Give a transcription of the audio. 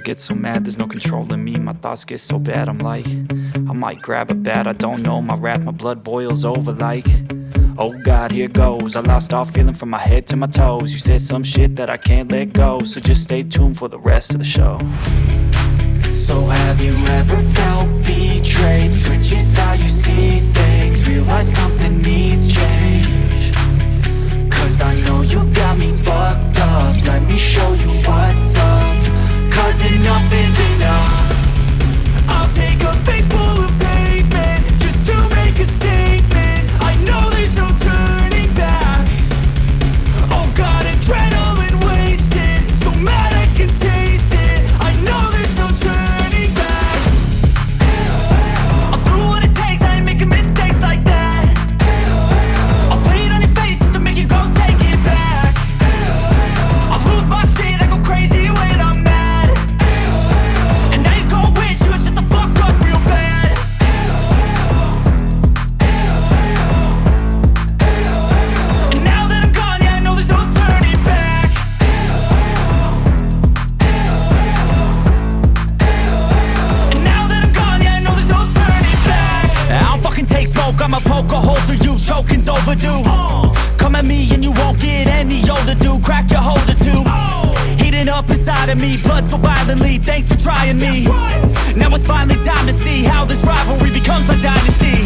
get so mad, there's no controlling me. My thoughts get so bad, I'm like, I might grab a bat, I don't know. My wrath, my blood boils over like, oh God, here goes. I lost all feeling from my head to my toes. You said some shit that I can't let go, so just stay tuned for the rest of the show. So have you ever felt betrayed? Switches how you see things, realize something needs change. Cause I know you got me fucked up, let me show you what's up. Cause enough is enough. I'll take a face full of pavement just to make a statement. I know there's no turning back. Oh God, adrenaline wasted, so mad I can taste it. I know there's no turning back. I'll do what it takes, I ain't making mistakes like that. I'll play it on your face just to make you go take it back. I'll lose my shit, I go crazy when I'm mad. And now you go wish you would shut the fuck up real bad. And now that I'm gone, yeah, I know there's no turning back. And now that I'm gone, yeah, I know there's no turning back. I don't fucking take smoke, I'ma poke a hole through you, choking's overdue. Come at me and you won't get any older, dude. Crack your holder too. Heating up inside of me, blood so violently. Thanks for trying me. Now it's finally time to see how this rivalry becomes a dynasty.